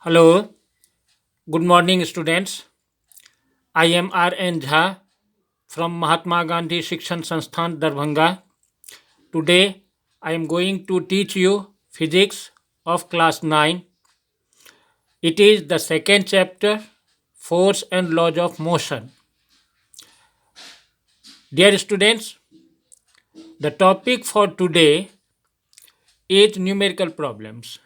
Hello, good morning, students. I am R.N. Jha from Mahatma Gandhi Shikshan Sansthan, Darbhanga. Today, I am going to teach you physics of class 9. It is the second chapter, Force and Laws of Motion. Dear students, the topic for today is numerical problems.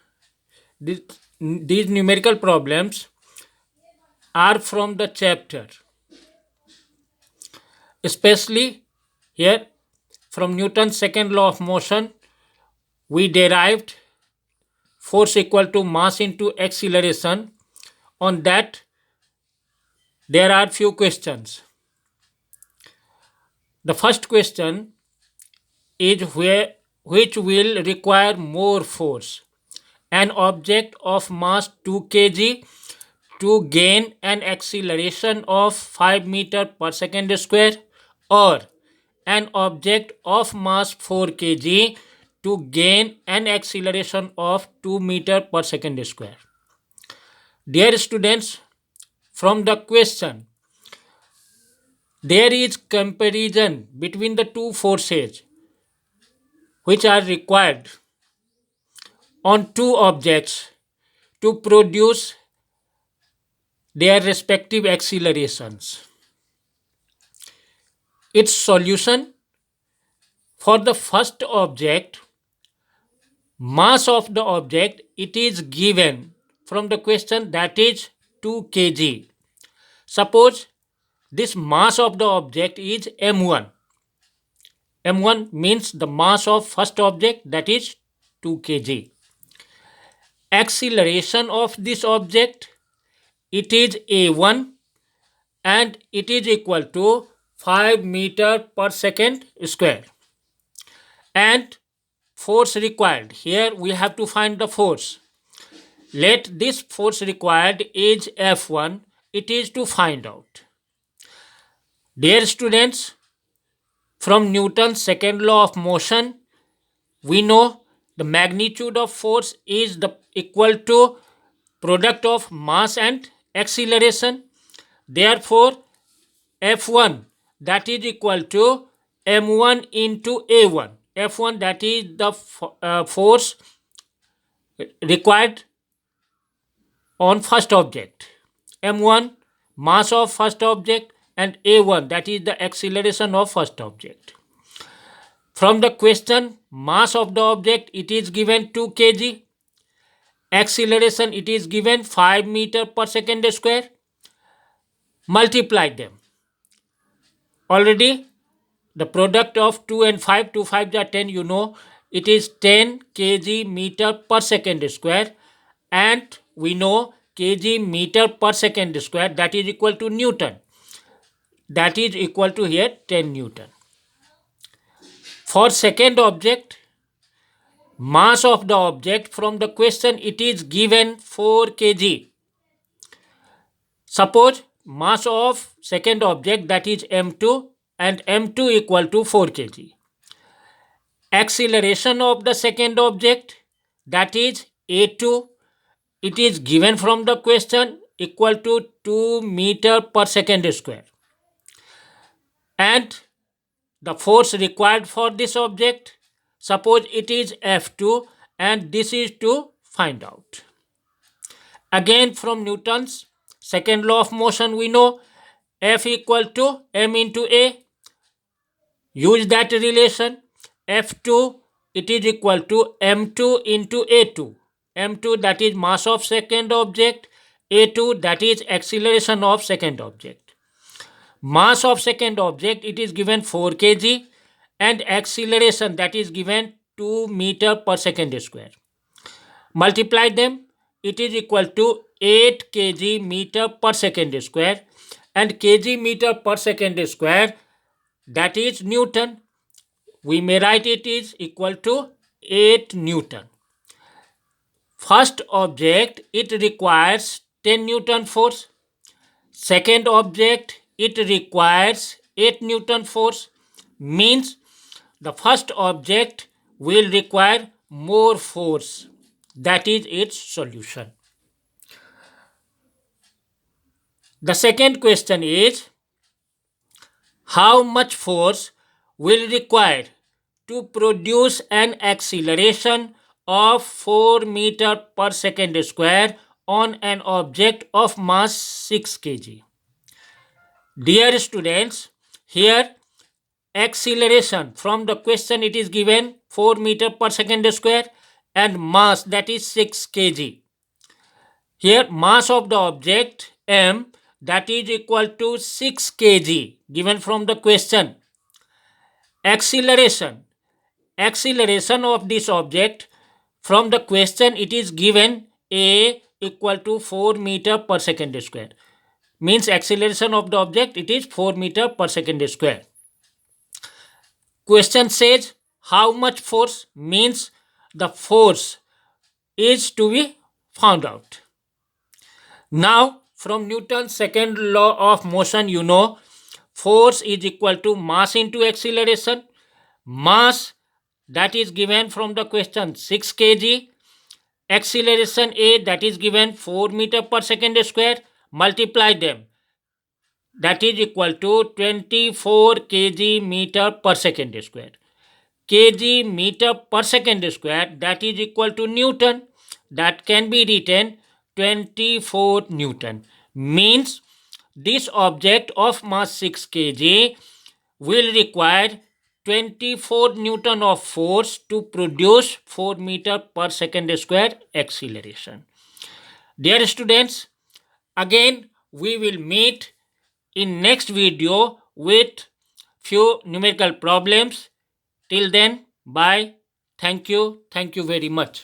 These, these numerical problems are from the chapter, especially here from Newton's second law of motion. We derived force equal to mass into acceleration. On that, there are few questions. The first question is which will require more force? An object of mass 2 kg to gain an acceleration of 5 meter per second square, or an object of mass 4 kg to gain an acceleration of 2 meter per second square. Dear students, from the question, there is comparison between the two forces which are required on two objects to produce their respective accelerations. Its solution: for the first object, mass of the object, it is given from the question, that is 2 kg. Suppose this mass of the object is m1. m1 means the mass of first object, that is 2 kg. Acceleration of this object, it is a1, and it is equal to 5 meter per second square. And force required, here we have to find the force. Let this force required is F1, it is to find out. Dear students, from Newton's second law of motion, we know the magnitude of force is the equal to product of mass and acceleration. Therefore, F1, that is equal to m1 into a1. F1, that is the force required on first object. m1, mass of first object, and a1, that is the acceleration of first object. From the question, mass of the object, it is given 2 kg. Acceleration, it is given 5 meter per second square. Multiply them. Already the product of 2 and 5, 2 5 are 10, you know, it is 10 kg meter per second square, and we know kg meter per second square, that is equal to Newton, that is equal to here 10 Newton. For second object, mass of the object, from the question it is given 4 kg. Suppose mass of second object, that is m2, and m2 equal to 4 kg. Acceleration of the second object, that is a2, it is given from the question equal to 2 meter per second square. And the force required for this object, suppose it is F2, and this is to find out. Again, from Newton's second law of motion, we know F equal to m into a. Use that relation. F2, it is equal to m2 into a2. m2, that is mass of second object. a2, that is acceleration of second object. Mass of second object, it is given 4 kg, and acceleration, that is given 2 meter per second square. Multiply them, it is equal to 8 kg meter per second square, and kg meter per second square, that is Newton. We may write it is equal to 8 Newton. First object, it requires 10 Newton force. Second object, it requires 8 Newton force. Means the first object will require more force. That is its solution. The second question is, how much force will require to produce an acceleration of 4 meter per second square on an object of mass 6 kg? Dear students, here acceleration from the question it is given 4 meter per second square and mass that is 6 kg. Here mass of the object m that is equal to 6 kg given from the question. Acceleration of this object from the question it is given a equal to 4 meter per second square, means acceleration of the object it is 4 meter per second square. Question says how much force, means the force is to be found out. Now from Newton's second law of motion, you know force is equal to mass into acceleration. Mass that is given from the question 6 kg, acceleration a that is given 4 meter per second square, multiply them, that is equal to 24 kg meter per second square. Kg meter per second square that is equal to Newton, that can be written 24 Newton, means this object of mass 6 kg will require 24 Newton of force to produce 4 meter per second square acceleration. Dear students, again we will meet in next video with few numerical problems. Till then, bye. Thank you. Thank you very much.